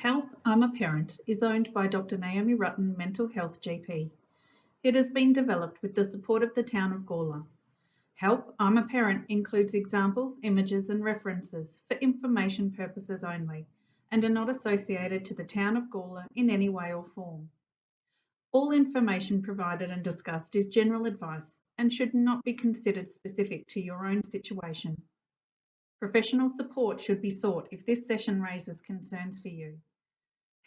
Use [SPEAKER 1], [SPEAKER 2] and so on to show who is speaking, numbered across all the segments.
[SPEAKER 1] Help, I'm a Parent is owned by Dr. Naomi Rutten, Mental Health GP. It has been developed with the support of the town of Gawler. Help, I'm a Parent includes examples, images and references for information purposes only and are not associated to the town of Gawler in any way or form. All information provided and discussed is general advice and should not be considered specific to your own situation. Professional support should be sought if this session raises concerns for you.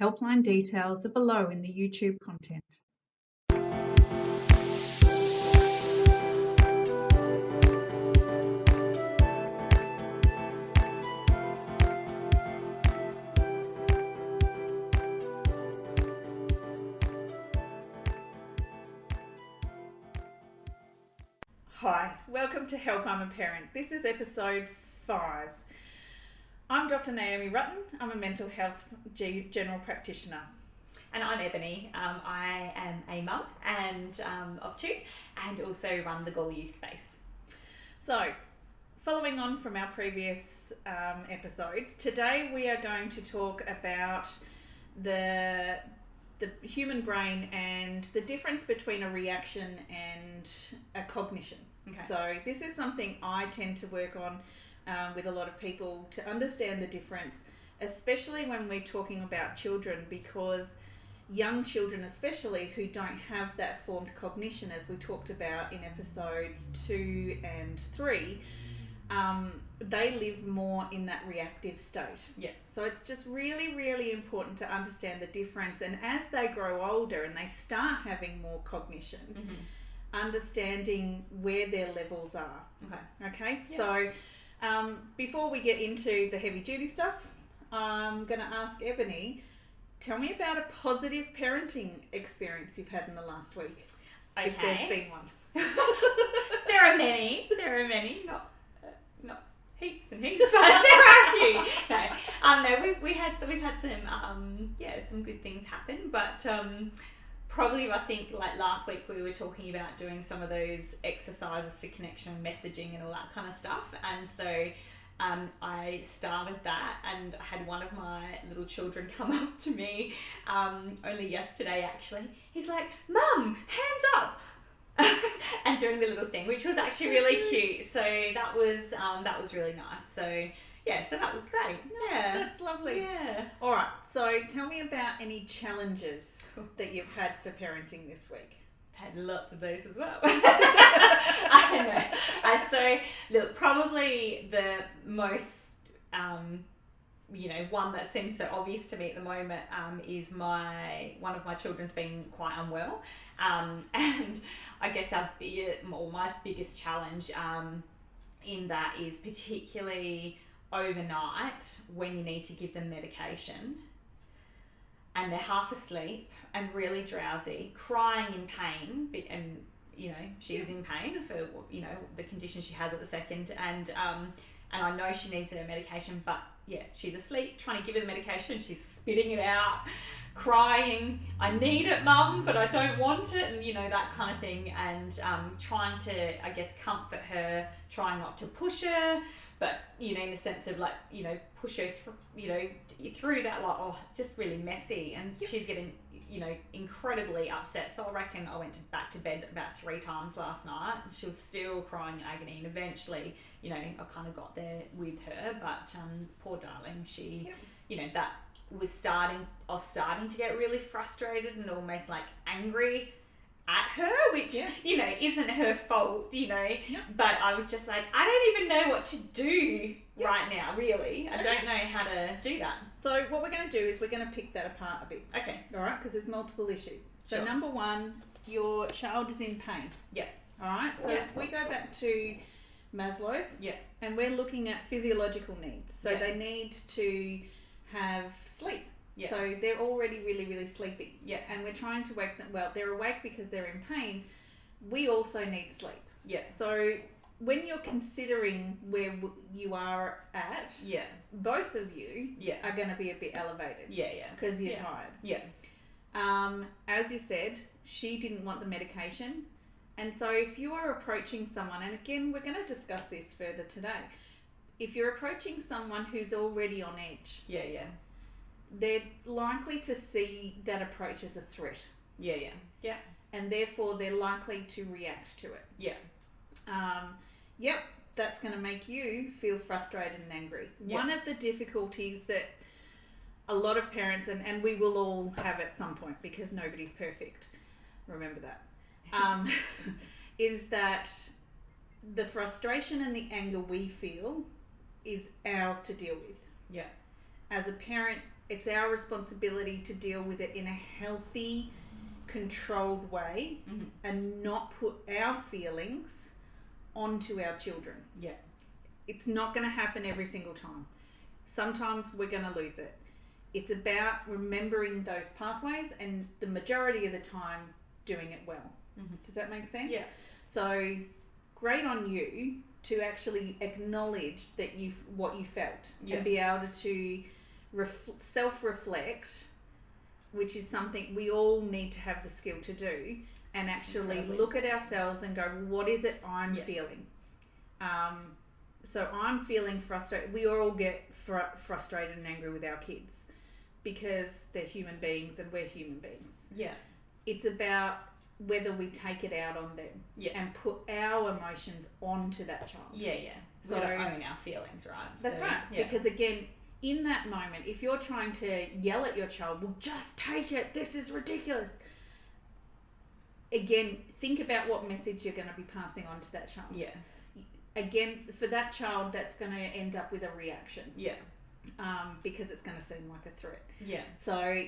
[SPEAKER 1] Helpline details are below in the YouTube content. Hi, welcome to Help, I'm a Parent. This is episode 5. I'm Dr. Naomi Rutten. I'm a mental health general practitioner.
[SPEAKER 2] And I'm Ebony. I am a mum and of 2 and also run the Gawler Youth Space.
[SPEAKER 1] So, following on from our previous episodes, today we are going to talk about the human brain and the difference between a reaction and a cognition. Okay. So this is something I tend to work on with a lot of people to understand the difference, especially when we're talking about children, because young children especially who don't have that formed cognition, as we talked about in episodes 2 and 3, they live more in that reactive state.
[SPEAKER 2] Yeah.
[SPEAKER 1] So it's just really, really important to understand the difference. And as they grow older and they start having more cognition, understanding where their levels are. Okay. Yeah. So before we get into the heavy duty stuff, I'm going to ask Ebony, tell me about a positive parenting experience you've had in the last week.
[SPEAKER 2] Okay.
[SPEAKER 1] If there's been one.
[SPEAKER 2] There are many. Not heaps and heaps, but there are a few. No, we've had some good things happen, but probably I think like last week we were talking about doing some of those exercises for connection and messaging and all that kind of stuff, and so I started that and had one of my little children come up to me only yesterday actually. He's like, "Mum, hands up!" and doing the little thing, which was actually really cute. So that was really nice. So yeah, so that was great. Yeah,
[SPEAKER 1] that's lovely.
[SPEAKER 2] Yeah.
[SPEAKER 1] All right. So tell me about any challenges that you've had for parenting this week.
[SPEAKER 2] Had lots of those as well. I know. So look, probably the most one that seems so obvious to me at the moment is one of my children's been quite unwell, and I guess my biggest challenge in that is particularly overnight when you need to give them medication and they're half asleep and really drowsy, crying in pain, and she's in pain for the condition she has at the second, and I know she needs her medication, but yeah, she's asleep, trying to give her the medication and she's spitting it out, crying, "I need it, Mum, but I don't want it," and that kind of thing, and trying to, I guess, comfort her, trying not to push her, but in the sense of like, push her through that, like, oh, it's just really messy, and she's getting incredibly upset. So I reckon I went back to bed about 3 times last night. She was still crying in agony, and eventually, I kind of got there with her. But poor darling, she, that was starting. I was starting to get really frustrated and almost like angry at her, which isn't her fault, But I was just like, I don't even know what to do right now. Really, I don't know how to do that.
[SPEAKER 1] So what we're going to do is we're going to pick that apart a bit.
[SPEAKER 2] Okay.
[SPEAKER 1] All right, because there's multiple issues. So
[SPEAKER 2] Sure.
[SPEAKER 1] Number 1, your child is in pain.
[SPEAKER 2] Yeah.
[SPEAKER 1] All right. So if we go back to Maslow's, and we're looking at physiological needs. So they need to have sleep. Yeah. So they're already really, really sleepy.
[SPEAKER 2] Yeah.
[SPEAKER 1] And we're trying to wake them. Well, they're awake because they're in pain. We also need sleep.
[SPEAKER 2] Yeah.
[SPEAKER 1] So when you're considering where you are at, both of you are going to be a bit elevated.
[SPEAKER 2] Yeah.
[SPEAKER 1] Because you're tired.
[SPEAKER 2] Yeah.
[SPEAKER 1] As you said, she didn't want the medication. And so if you are approaching someone, and again, we're going to discuss this further today. If you're approaching someone who's already on edge, they're likely to see that approach as a threat.
[SPEAKER 2] Yeah.
[SPEAKER 1] And therefore they're likely to react to it.
[SPEAKER 2] Yeah.
[SPEAKER 1] Yep, that's going to make you feel frustrated and angry.
[SPEAKER 2] Yeah.
[SPEAKER 1] One of the difficulties that a lot of parents, and we will all have at some point because nobody's perfect, remember that, is that the frustration and the anger we feel is ours to deal with.
[SPEAKER 2] Yeah.
[SPEAKER 1] As a parent, it's our responsibility to deal with it in a healthy, controlled way,
[SPEAKER 2] Mm-hmm.
[SPEAKER 1] and not put our feelings onto our children.
[SPEAKER 2] Yeah.
[SPEAKER 1] It's not going to happen every single time. Sometimes we're going to lose it. It's about remembering those pathways and the majority of the time doing it well.
[SPEAKER 2] Mm-hmm.
[SPEAKER 1] Does that make sense?
[SPEAKER 2] Yeah.
[SPEAKER 1] So great on you to actually acknowledge that what you felt, and be able to self-reflect, which is something we all need to have the skill to do, and actually look at ourselves and go, what is it I'm feeling? So I'm feeling frustrated. We all get frustrated and angry with our kids because they're human beings and we're human beings.
[SPEAKER 2] Yeah.
[SPEAKER 1] It's about whether we take it out on them and put our emotions onto that child.
[SPEAKER 2] Yeah. So we don't own our feelings, right?
[SPEAKER 1] That's right. Yeah. Because again, in that moment, if you're trying to yell at your child, well, just take it, this is ridiculous. Again, think about what message you're going to be passing on to that child. Yeah. Again, for that child, that's going to end up with a reaction. Yeah. Because it's going to seem like a threat. Yeah. So,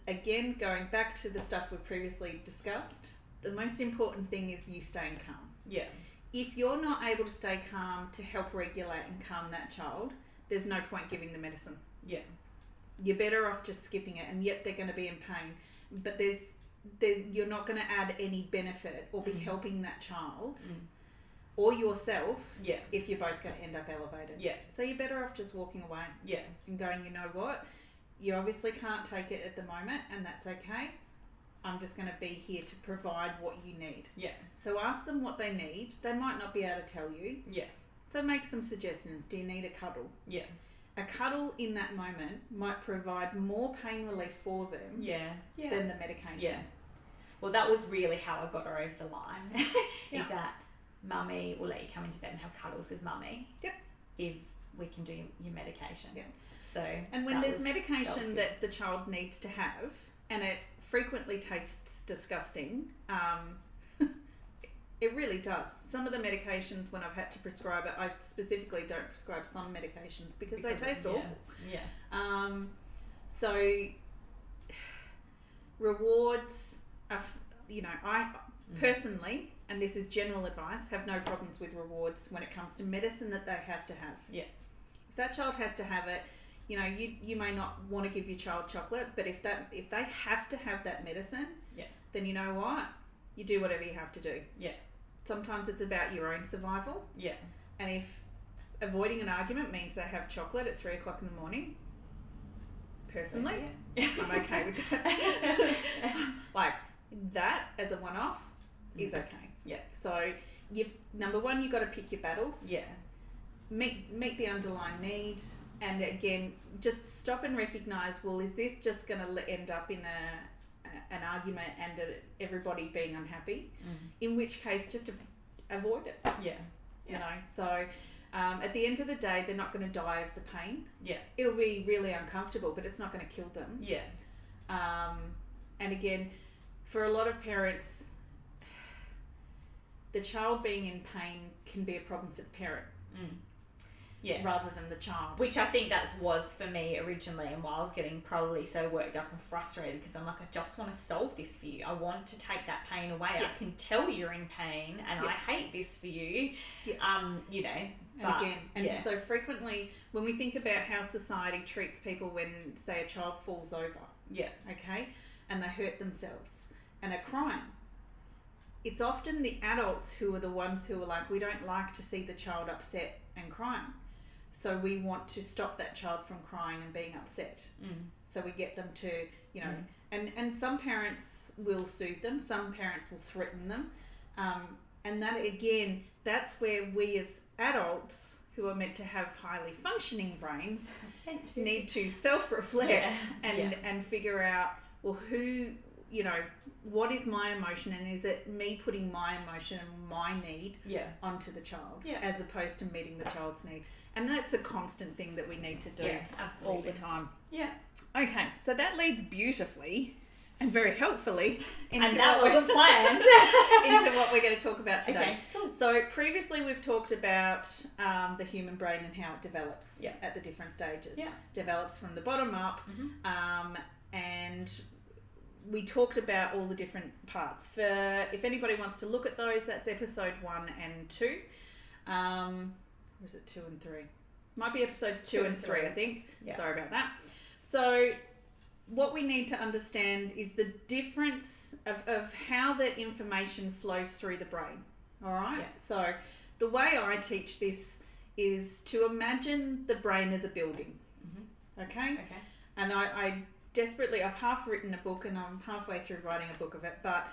[SPEAKER 1] again, going back to the stuff we've previously discussed, the most important thing is you staying calm. Yeah. If you're not able to stay calm to help regulate and calm that child, there's no point giving the medicine. Yeah. You're better off just skipping it, and yet they're going to be in pain. But you're not going to add any benefit or be helping that child or yourself if you're both going to end up elevated. Yeah. So you're better off just walking away. Yeah. And going, you know what? You obviously can't take it at the moment, and that's okay. I'm just going to be here to provide what you need. Yeah. So ask them what they need. They might not be able to tell you. Yeah. So make some suggestions. Do you need a cuddle? Yeah. A cuddle in that moment might provide more pain relief for them than the medication. Yeah.
[SPEAKER 2] Well, that was really how I got her over the line. Is that Mummy will let you come into bed and have cuddles with Mummy. Yep. If we can do your medication. Yeah. So. And when there's medication that the child needs to have, and it frequently tastes disgusting, it really does. Some of the medications, when I've had to prescribe it, I specifically don't prescribe some medications because they taste awful. Yeah. So rewards are, I personally, and this is general advice, have no problems with rewards when it comes to medicine that they have to have. Yeah. If that child has to have it, you may not want to give your child chocolate, but if they have to have that medicine, then you know what? You do whatever you have to do. Yeah. Sometimes it's about your own survival. Yeah. And if avoiding an argument means they have chocolate at 3:00 in the morning, personally, I'm okay with that. Like that as a one-off is okay. Yeah. So number one, you've got to pick your battles. Yeah. Meet the underlying need. And again, just stop and recognise, well, is this just going to end up in an argument and everybody being unhappy? In which case, just avoid it. Yeah. So at the end of the day, they're not going to die of the pain. Yeah. It'll be really uncomfortable, but it's not going to kill them. Yeah. And again, for a lot of parents, the child being in pain can be a problem for the parent. Yeah. Rather than the child. Which I think was for me originally, and why I was getting probably so worked up and frustrated, because I'm like, I just want to solve this for you. I want to take that pain away. Yeah. I can tell you're in pain, and I hate this for you. Yeah.
[SPEAKER 1] So frequently when we think about how society treats people when, say, a child falls over. Yeah. Okay? And they hurt themselves and are crying. It's often the adults who are the ones who are like, we don't like to see the child upset and crying. So we want to stop that child from crying and being upset. So we get them to, and some parents will soothe them, some parents will threaten them. And that, again, that's where we as adults who are meant to have highly functioning brains need to self-reflect and figure out, well, who, what is my emotion, and is it me putting my emotion and my need onto the child as opposed to meeting the child's need. And that's a constant thing that we need to do all the time. Yeah. Okay, so that leads beautifully and very helpfully into
[SPEAKER 2] wasn't planned
[SPEAKER 1] into what we're going to talk about today.
[SPEAKER 2] Okay, cool.
[SPEAKER 1] So previously we've talked about the human brain and how it develops at the different stages. Yeah. Develops from the bottom up, and we talked about all the different parts. For if anybody wants to look at those, that's episode 1 and 2. Or is it 2 and 3? Might be episodes 2 and 3, I think. Yeah. Sorry about that. So what we need to understand is the difference of how the information flows through the brain. All right? Yeah. So the way I teach this is to imagine the brain as a building. Okay? And I desperately, I've half written a book and I'm halfway through writing a book of it, but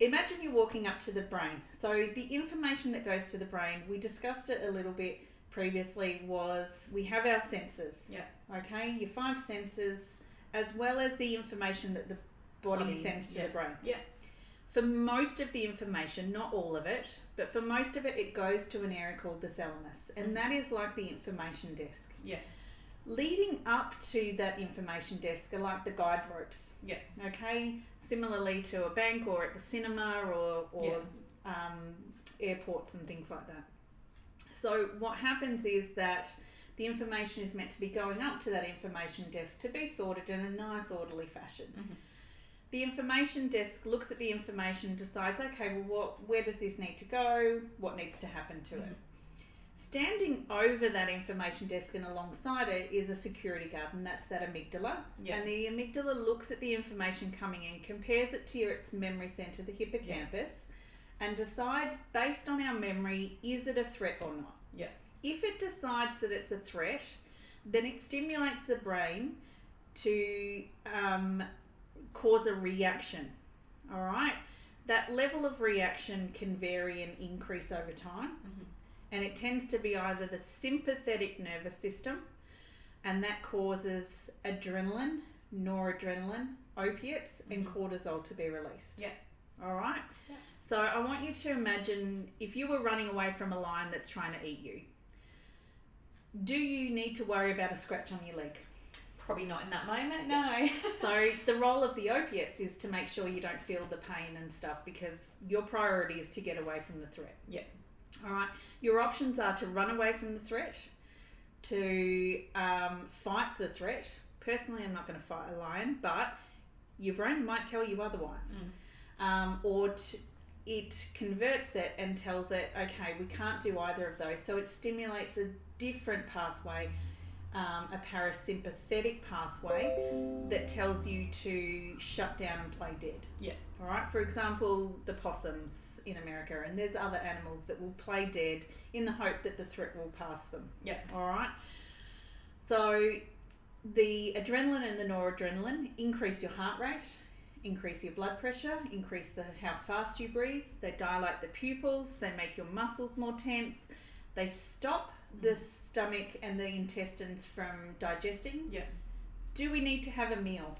[SPEAKER 1] imagine you're walking up to the brain. So the information that goes to the brain, we discussed it a little bit previously, was we have our senses. Yeah. Okay? Your 5 senses, as well as the information that the body sends to the brain. Yeah. For most of the information, not all of it, but for most of it, it goes to an area called the thalamus. And that is like the information desk. Yeah. Leading up to that information desk are like the guide ropes. Yeah. Okay? Similarly to a bank or at the cinema or airports and things like that. So what happens is that the information is meant to be going up to that information desk to be sorted in a nice, orderly fashion. The information desk looks at the information and decides, okay, well, where does this need to go? What needs to happen to it? Standing over that information desk and alongside it is a security guard, and that's that amygdala. Yeah. And the amygdala looks at the information coming in, compares it to its memory center, the hippocampus, and decides, based on our memory, is it a threat or not? Yeah. If it decides that it's a threat, then it stimulates the brain to cause a reaction. All right? That level of reaction can vary and increase over time. And it tends to be either the sympathetic nervous system, and that causes adrenaline, noradrenaline, opiates, and cortisol to be released. Yeah. All right? Yeah. So I want you to imagine if you were running away from a lion that's trying to eat you, do you need to worry about a scratch on your leg?
[SPEAKER 2] Probably not in that moment, no.
[SPEAKER 1] So the role of the opiates is to make sure you don't feel the pain and stuff, because your priority is to get away from the threat. Yeah. All right. Your options are to run away from the threat, to fight the threat. Personally, I'm not going to fight a lion, but your brain might tell you otherwise. It converts it and tells it, okay, we can't do either of those. So it stimulates a different pathway, a parasympathetic pathway that tells you to shut down and play dead. Yeah. All right. For example, the possums in America, and there's other animals that will play dead in the hope that the threat will pass them. Yeah. All right. So the adrenaline and the noradrenaline increase your heart rate, increase your blood pressure, increase how fast you breathe. They dilate the pupils. They make your muscles more tense. They stop the stomach and the intestines from digesting. Yeah. Do we need to have a meal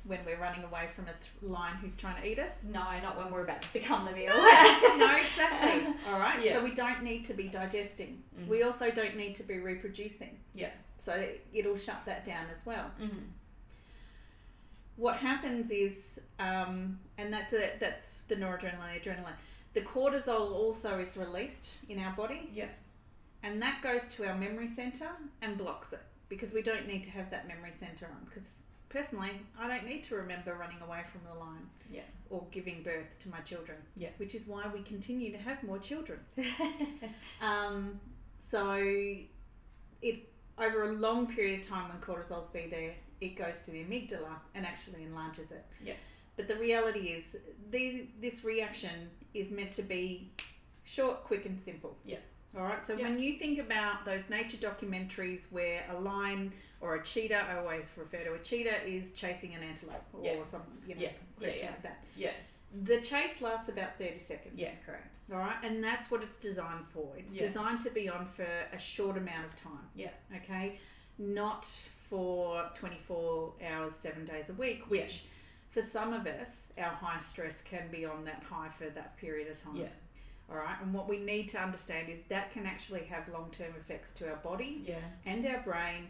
[SPEAKER 1] when we're running away from a lion who's trying to eat us?
[SPEAKER 2] No, not when we're about to become the meal.
[SPEAKER 1] No, exactly. All right. Yeah. So we don't need to be digesting. We also don't need to be reproducing. Yeah. So it'll shut that down as well. What happens is, and that's the noradrenaline, adrenaline. The cortisol also is released in our body. Yeah. And that goes to our memory center and blocks it, because we don't need to have that memory center on. Because personally, I don't need to remember running away from the lion or giving birth to my children, which is why we continue to have more children. So it over a long period of time, when cortisol's be there, it goes to the amygdala and actually enlarges it. Yeah. But the reality is, this reaction is meant to be short, quick, and simple. Yeah. All right. So when you think about those nature documentaries where a lion or a cheetah, I always refer to a cheetah, is chasing an antelope or some creature like that. Yeah. The chase lasts about 30 seconds.
[SPEAKER 2] Yeah, correct.
[SPEAKER 1] All right, and that's what it's designed for. It's designed to be on for a short amount of time.
[SPEAKER 2] Yeah.
[SPEAKER 1] Okay, not for 24 hours, 7 days a week, which for some of us, our high stress can be on that high for that period of time.
[SPEAKER 2] Yeah.
[SPEAKER 1] All right, and what we need to understand is that can actually have long-term effects to our body and our brain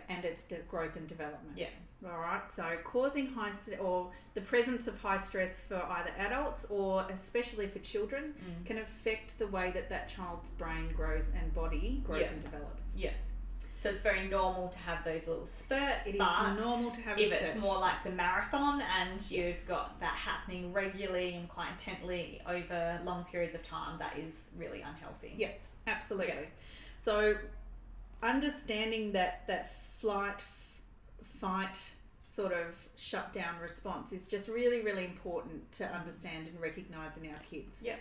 [SPEAKER 1] and its growth and development.
[SPEAKER 2] Yeah.
[SPEAKER 1] All right, so causing or the presence of high stress for either adults or especially for children can affect the way that child's brain grows and body grows and develops.
[SPEAKER 2] Yeah. So it's very normal to have those little spurts.
[SPEAKER 1] It is normal to have
[SPEAKER 2] if
[SPEAKER 1] a spurt.
[SPEAKER 2] it's more like the marathon and you've got that happening regularly and quite intently over long periods of time, that is really unhealthy.
[SPEAKER 1] Yeah, absolutely. Yeah. So understanding that flight, fight sort of shutdown response is just really, really important to understand and recognise in our kids.
[SPEAKER 2] Yeah.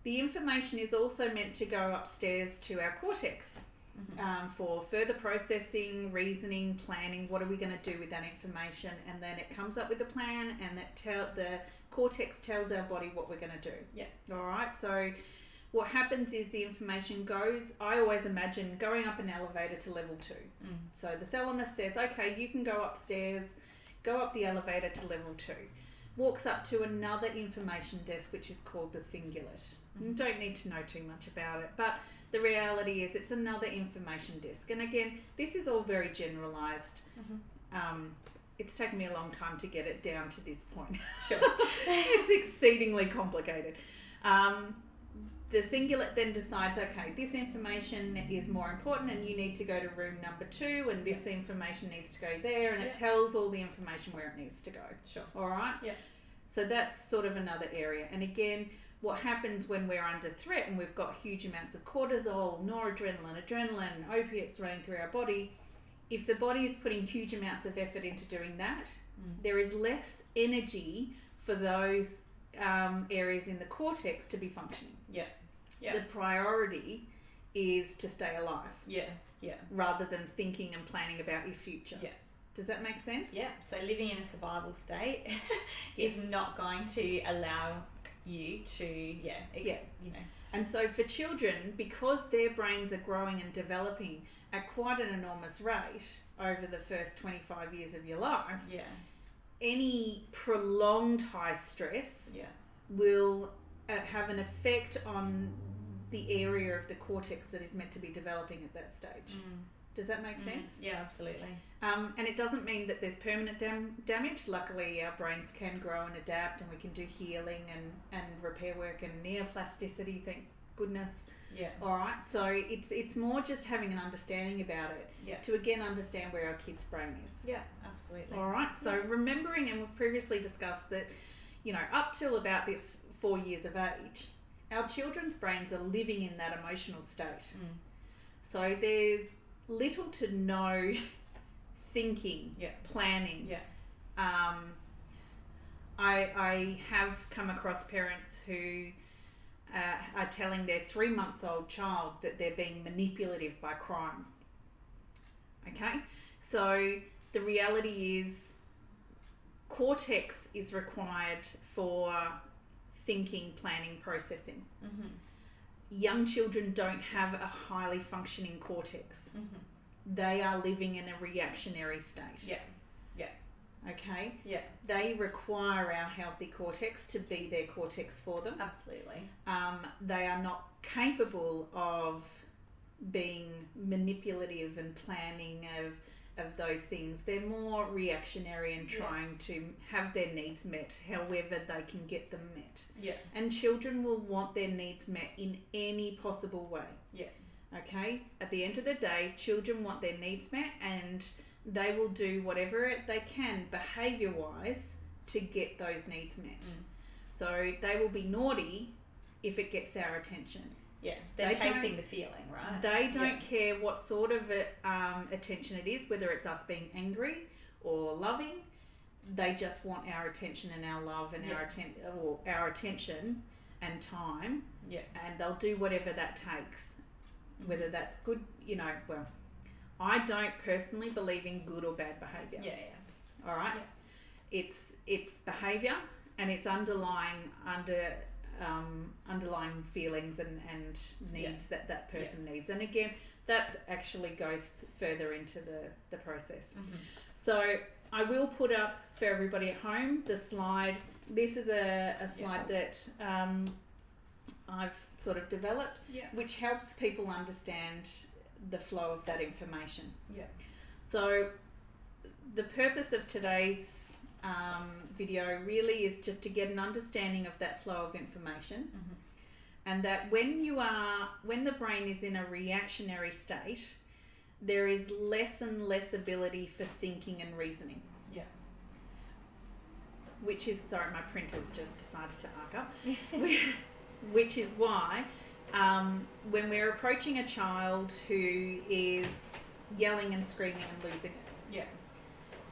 [SPEAKER 1] The information is also meant to go upstairs to our cortex. For further processing, reasoning, planning. What are we going to do with that information? And then it comes up with a plan, and the cortex tells our body what we're going to do.
[SPEAKER 2] Yeah.
[SPEAKER 1] All right. So what happens is the information goes. I always imagine going up an elevator to level 2. So the thalamus says, "Okay, you can go upstairs. Go up the elevator to level 2." Walks up to another information desk, which is called the cingulate. You don't need to know too much about it, but the reality is it's another information disk. And again, this is all very generalised. It's taken me a long time to get it down to this point.
[SPEAKER 2] Sure.
[SPEAKER 1] It's exceedingly complicated. The cingulate then decides, okay, this information is more important and you need to go to room number 2 and this information needs to go there, and it tells all the information where it needs to go.
[SPEAKER 2] Sure.
[SPEAKER 1] All right?
[SPEAKER 2] Yeah.
[SPEAKER 1] So that's sort of another area. And again, what happens when we're under threat and we've got huge amounts of cortisol, noradrenaline, adrenaline, opiates running through our body, if the body is putting huge amounts of effort into doing that, there is less energy for those areas in the cortex to be functioning.
[SPEAKER 2] Yeah. Yeah.
[SPEAKER 1] The priority is to stay alive.
[SPEAKER 2] Yeah. Yeah.
[SPEAKER 1] Rather than thinking and planning about your future.
[SPEAKER 2] Yeah.
[SPEAKER 1] Does that make sense?
[SPEAKER 2] Yeah. So living in a survival state is not going to allow you to, you know.
[SPEAKER 1] And so for children, because their brains are growing and developing at quite an enormous rate over the first 25 years of your life, any prolonged high stress will have an effect on the area of the cortex that is meant to be developing at that stage. Does that make sense?
[SPEAKER 2] Yeah, absolutely.
[SPEAKER 1] And it doesn't mean that there's permanent damage. Luckily, our brains can grow and adapt, and we can do healing and repair work and neuroplasticity, thank goodness.
[SPEAKER 2] Yeah.
[SPEAKER 1] All right. So it's more just having an understanding about it to again understand where our kid's brain is.
[SPEAKER 2] Yeah, absolutely.
[SPEAKER 1] All right. So remembering, and we've previously discussed that, up till about the 4 years of age, our children's brains are living in that emotional state. So there's little to no thinking, planning. I have come across parents who are telling their 3-month-old child that they're being manipulative by crime. Okay? So the reality is cortex is required for thinking, planning, processing. Young children don't have a highly functioning cortex. They are living in a reactionary state. Okay? They require our healthy cortex to be their cortex for them.
[SPEAKER 2] Absolutely.
[SPEAKER 1] They are not capable of being manipulative and planning of those things. They're more reactionary and trying to have their needs met however they can get them met. And children will want their needs met in any possible way. Okay? At the end of the day, children want their needs met, and they will do whatever they can behaviour-wise to get those needs met. So they will be naughty if it gets our attention.
[SPEAKER 2] They're chasing the feeling, right?
[SPEAKER 1] They don't care what sort of attention it is, whether it's us being angry or loving. They just want our attention and our love and our attention and time. And they'll do whatever that takes, whether that's good, well, I don't personally believe in good or bad behaviour. All right? It's behaviour, and its underlying feelings and needs that person needs. And again, that actually goes further into the process. So I will put up for everybody at home the slide. This is a slide that I've sort of developed, which helps people understand the flow of that information. So the purpose of today's video really is just to get an understanding of that flow of information, and that when the brain is in a reactionary state, there is less and less ability for thinking and reasoning. Which is, sorry, my printer's just decided to arc up. Which is why when we're approaching a child who is yelling and screaming and losing it,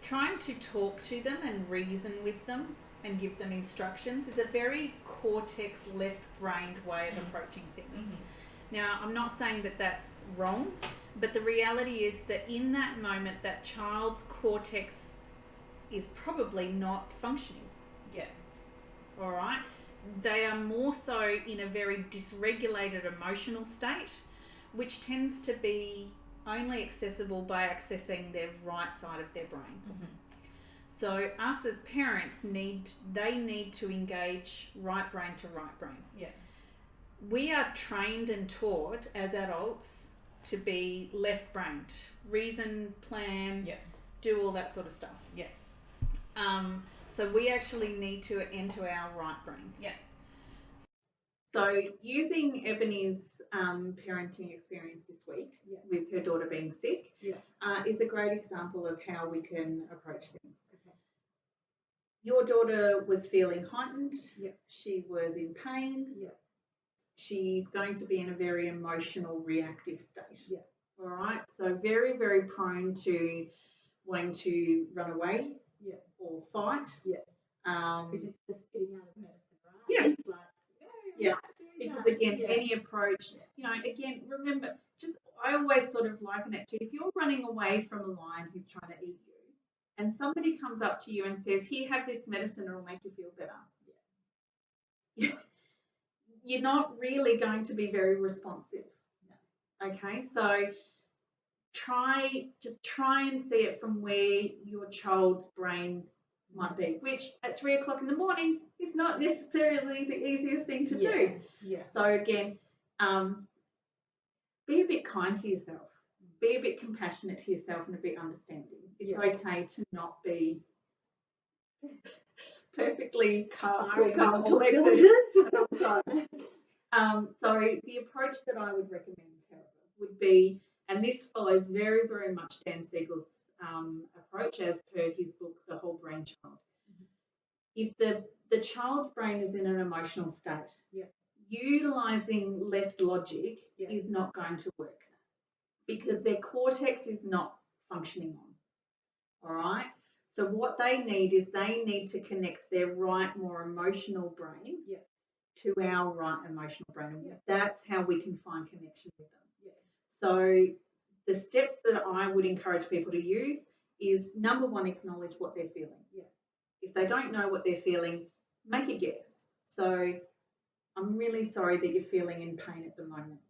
[SPEAKER 1] trying to talk to them and reason with them and give them instructions is a very cortex left-brained way of approaching things. Now, I'm not saying that that's wrong, but the reality is that in that moment, that child's cortex is probably not functioning. All right? They are more so in a very dysregulated emotional state, which tends to be only accessible by accessing their right side of their brain. So us as parents need to engage right brain to right brain. We are trained and taught as adults to be left-brained, reason, plan, do all that sort of stuff. So we actually need to enter our right brains. So using Ebony's parenting experience this week with her daughter being sick is a great example of how we can approach things. Your daughter was feeling heightened. She was in pain. She's going to be in a very emotional, reactive state. All right. So very, very prone to wanting to run away or fight.
[SPEAKER 3] Which is just spitting out of medicine, right? It's like,
[SPEAKER 1] Because again, any approach, again, remember, I always sort of liken it to if you're running away from a lion who's trying to eat you, and somebody comes up to you and says, "Here, have this medicine, it'll make you feel better." You're not really going to be very responsive. Okay, so try and see it from where your child's brain might be, which at 3 o'clock in the morning is not necessarily the easiest thing to do. So again, be a bit kind to yourself, be a bit compassionate to yourself and a bit understanding. It's okay to not be perfectly calm and collected at all times. So the approach that I would recommend, however, would be, and this follows very, very much Dan Siegel's approach as per his book, The Whole Brain Child. If the child's brain is in an emotional state, utilising left logic is not going to work because their cortex is not functioning on. All right? So what they need to connect their right, more emotional brain to our right emotional brain. That's how we can find connection with them. So the steps that I would encourage people to use is, number one, acknowledge what they're feeling. If they don't know what they're feeling, make a guess. So I'm really sorry that you're feeling in pain at the moment.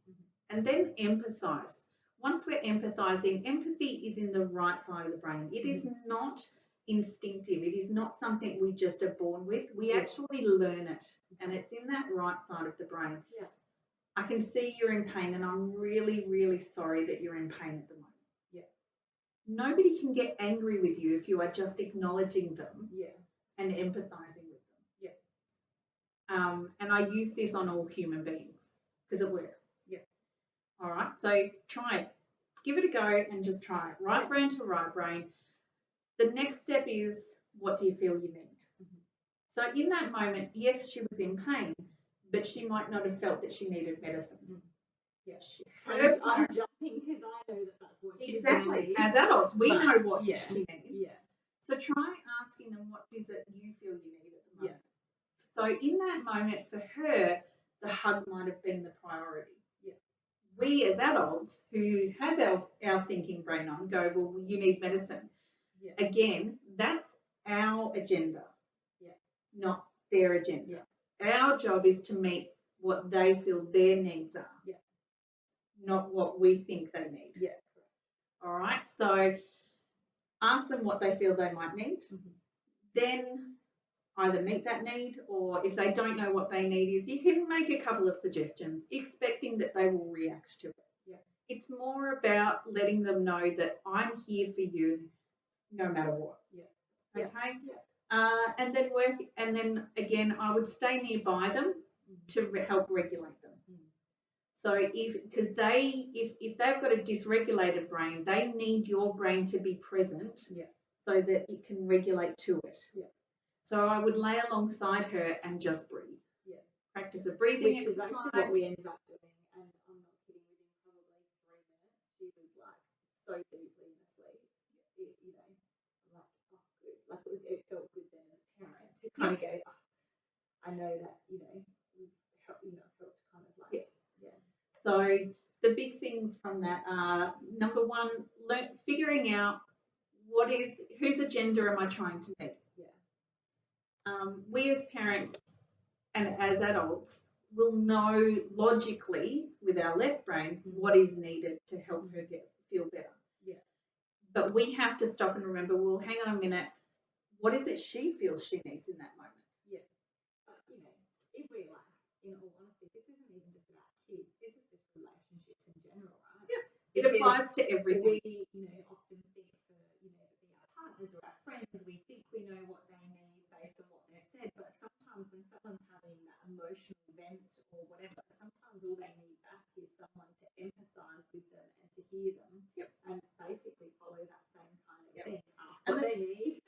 [SPEAKER 1] And then empathise. Once we're empathising, empathy is in the right side of the brain. It is not instinctive. It is not something we just are born with. We actually learn it, and it's in that right side of the brain. I can see you're in pain, and I'm really, really sorry that you're in pain at the moment. Nobody can get angry with you if you are just acknowledging them and empathising with them. And I use this on all human beings because it works. All right, so try it. Give it a go and just try it. Right brain to right brain. The next step is, what do you feel you need? So in that moment, yes, she was in pain, but she might not have felt that she needed medicine.
[SPEAKER 3] I'm jumping because I know that that's what she
[SPEAKER 1] Exactly. As adults, we know what she needs. So try asking them, what is it you feel you need at the moment? So in that moment, for her, the hug might have been the priority. We as adults who have our thinking brain on go, well, you need medicine. Again, that's our agenda, not their agenda. Our job is to meet what they feel their needs are, not what we think they need. All right, so ask them what they feel they might need, then either meet that need, or if they don't know what they need is, you can make a couple of suggestions, expecting that they will react to it. It's more about letting them know that I'm here for you no matter what. Okay? And then again, I would stay nearby them to help regulate them. So if they've got a dysregulated brain, they need your brain to be present so that it can regulate to it. So I would lay alongside her and just breathe. Practice a breathing
[SPEAKER 2] Which
[SPEAKER 1] exercise.
[SPEAKER 2] is actually what we ended up doing, and I'm not kidding, within probably 3 minutes, she was like so deeply in a sleep. You know, like, oh, good. Like it felt good then as a parent to kind of go, oh, I know that, help to kind of like,
[SPEAKER 1] So the big things from that are, number one, figuring out whose agenda am I trying to meet? We as parents and as adults will know logically with our left brain what is needed to help her feel better. But we have to stop and remember, well, hang on a minute, what is it she feels she needs in that moment?
[SPEAKER 2] If we like, in all honesty, this isn't even just about kids, this is just relationships in general, right?
[SPEAKER 1] It applies to everything.
[SPEAKER 2] We, often think for, our partners or our friends, we think we know what they need based on what they've said, but sometimes when someone's having that emotional vent or whatever, sometimes all they need back is someone to empathise with them and to hear them and basically follow that same kind of thing. Ask what they need,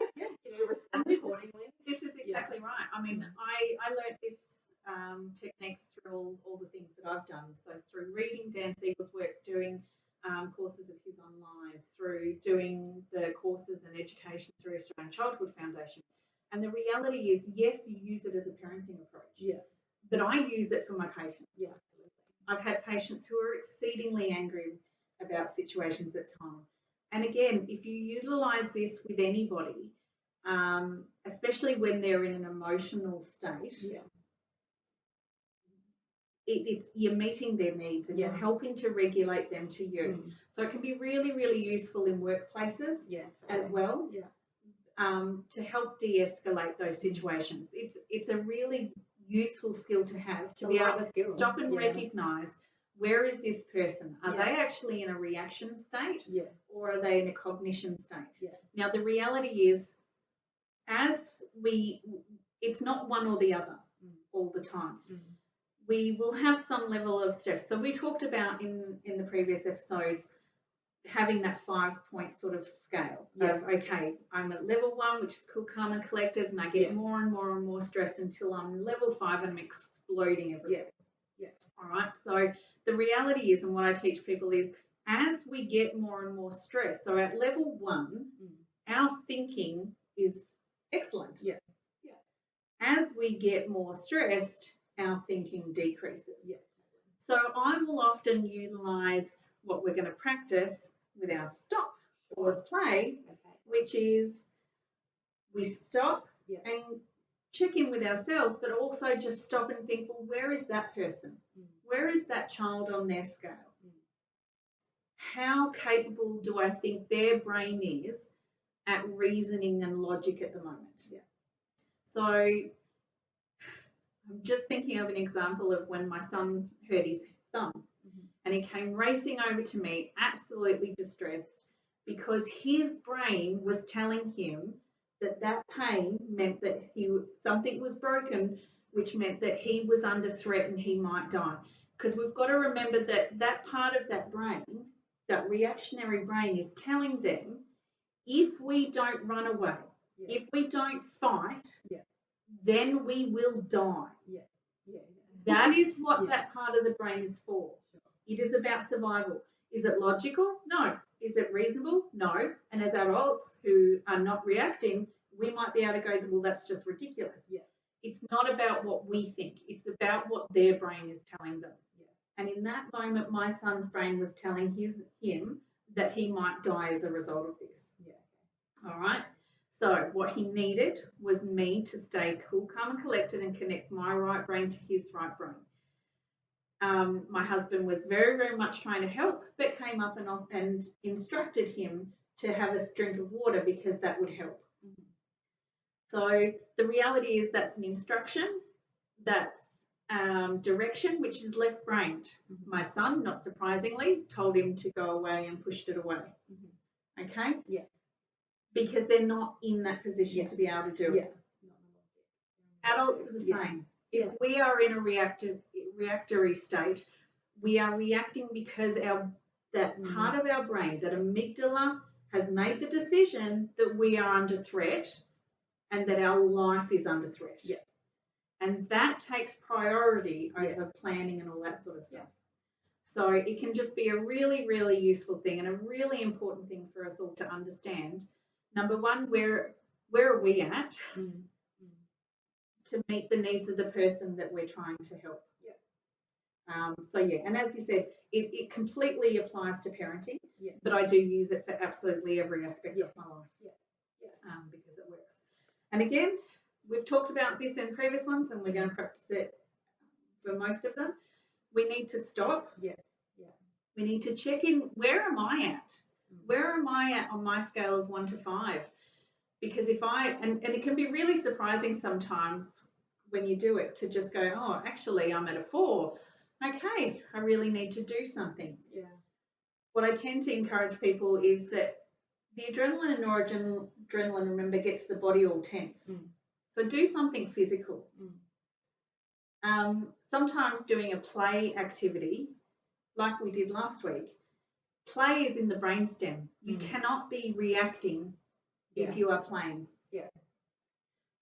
[SPEAKER 2] respond accordingly.
[SPEAKER 1] This is exactly right. I mean, I learned this techniques through all the things that I've done. So through reading Dan Siegel's works, doing courses of his online, through doing the courses and education through Australian Childhood Foundation. And the reality is, yes, you use it as a parenting approach. But I use it for my patients.
[SPEAKER 2] Absolutely.
[SPEAKER 1] I've had patients who are exceedingly angry about situations at times. And again, if you utilise this with anybody, especially when they're in an emotional state, you're meeting their needs and you're helping to regulate them to you. So it can be really, really useful in workplaces as well, to help de-escalate those situations. It's a really useful skill to have, to be able to stop and recognise, where is this person? Are they actually in a reaction state or are they in a cognition state? Now, the reality is, it's not one or the other all the time. We will have some level of stress. So we talked about in the previous episodes having that 5-point sort of scale of, okay, I'm at level 1, which is cool, calm and collected, and I get more and more and more stressed until I'm level 5 and I'm exploding everything. All right. So the reality is, and what I teach people is, as we get more and more stressed, so at level 1, our thinking is excellent. As we get more stressed, our thinking decreases. So I will often utilise what we're going to practice with our stop, pause, play, which is we stop and check in with ourselves, but also just stop and think, well, where is that person? Where is that child on their scale? How capable do I think their brain is at reasoning and logic at the moment? So I'm just thinking of an example of when my son hurt his thumb and he came racing over to me, absolutely distressed, because his brain was telling him that pain meant that something was broken, which meant that he was under threat and he might die. Because we've got to remember that part of that brain, that reactionary brain, is telling them, if we don't run away, if we don't fight, then we will die. That is what that part of the brain is for. It is about survival. Is it logical? No. Is it reasonable? No. And as adults who are not reacting, we might be able to go, well, that's just ridiculous. It's not about what we think. It's about what their brain is telling them. And in that moment, my son's brain was telling him that he might die as a result of this. All right. So what he needed was me to stay cool, calm and collected and connect my right brain to his right brain. My husband was very, very much trying to help, but came up and instructed him to have a drink of water because that would help. So the reality is that's an instruction, that's direction, which is left-brained. My son, not surprisingly, told him to go away and pushed it away. Okay?
[SPEAKER 3] Yeah.
[SPEAKER 1] Because they're not in that position to be able to do it. Adults are the same. If we are in a reactory state, we are reacting because that part of our brain, that amygdala, has made the decision that we are under threat and that our life is under threat.
[SPEAKER 3] Yeah.
[SPEAKER 1] And that takes priority over planning and all that sort of stuff. So it can just be a really, really useful thing and a really important thing for us all to understand. Number one, where are we at to meet the needs of the person that we're trying to help? And as you said, it completely applies to parenting, but I do use it for absolutely every aspect of my life because it works. And again, we've talked about this in previous ones and we're going to practice it for most of them. We need to stop. We need to check in, where am I at? Where am I at on my scale of 1 to 5? Because and it can be really surprising sometimes when you do it to just go, oh, actually I'm at a 4. Okay, I really need to do something. What I tend to encourage people is that the adrenaline and noradrenaline, remember, gets the body all tense. So do something physical. Sometimes doing a play activity, like we did last week, play is in the brainstem. You cannot be reacting if you are playing.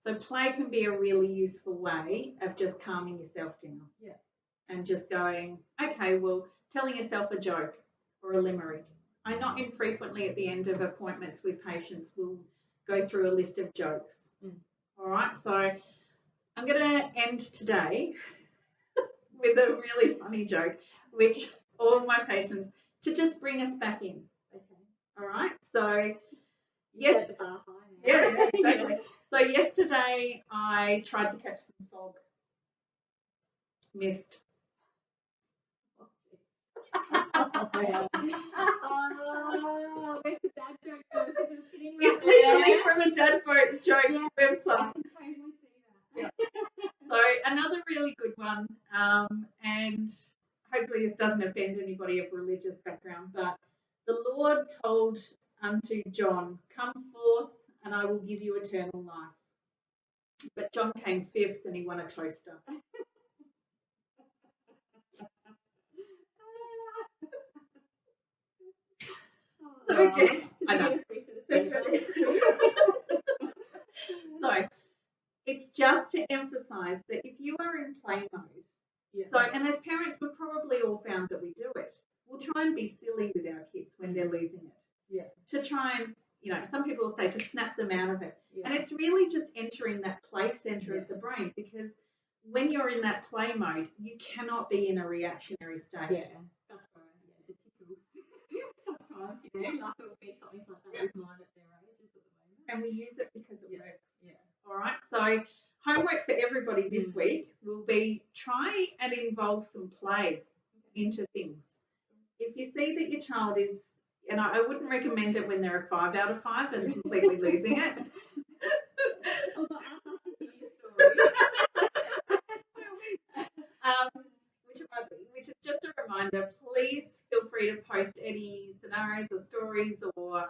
[SPEAKER 1] So play can be a really useful way of just calming yourself down. And just going, okay, well, telling yourself a joke or a limerick. I not infrequently at the end of appointments with patients will go through a list of jokes. All right, so I'm going to end today with a really funny joke, which all of my patients, to just bring us back in. All right, so yes, exactly. So yesterday I tried to catch some fog, missed.
[SPEAKER 3] Where's the dad joke?
[SPEAKER 1] It's literally from a dad joke website.
[SPEAKER 3] I can totally see that.
[SPEAKER 1] So another really good one, and hopefully this doesn't offend anybody of religious background, but the Lord told unto John, come forth and I will give you eternal life. But John came 5th and he won a toaster. So again, I know. So it's just to emphasize that if you are in play mode, so, and as parents, we've probably all found that we do it. We'll try and be silly with our kids when they're losing it. To try and, some people will say to snap them out of it. And it's really just entering that play center of the brain, because when you're in that play mode, you cannot be in a reactionary state.
[SPEAKER 3] That's right. The tickles. Sometimes, like it will be something like that with mine at their ages at the moment.
[SPEAKER 1] And we use it because it works. All right. So homework for everybody this week will be try and involve some play into things. If you see that your child is, and I wouldn't recommend it when they're a 5 out of 5 and completely losing it.
[SPEAKER 3] Although I'd love to hear your story.
[SPEAKER 1] Which is just a reminder, please feel free to post any scenarios or stories or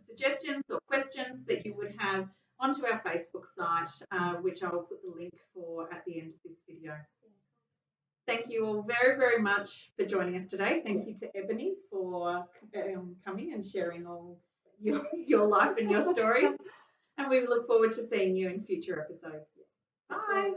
[SPEAKER 1] suggestions or questions that you would have onto our Facebook site, which I will put the link for at the end of this video. Thank you all very, very much for joining us today. Thank you to Ebony for coming and sharing all your life and your stories. And we look forward to seeing you in future episodes. Bye.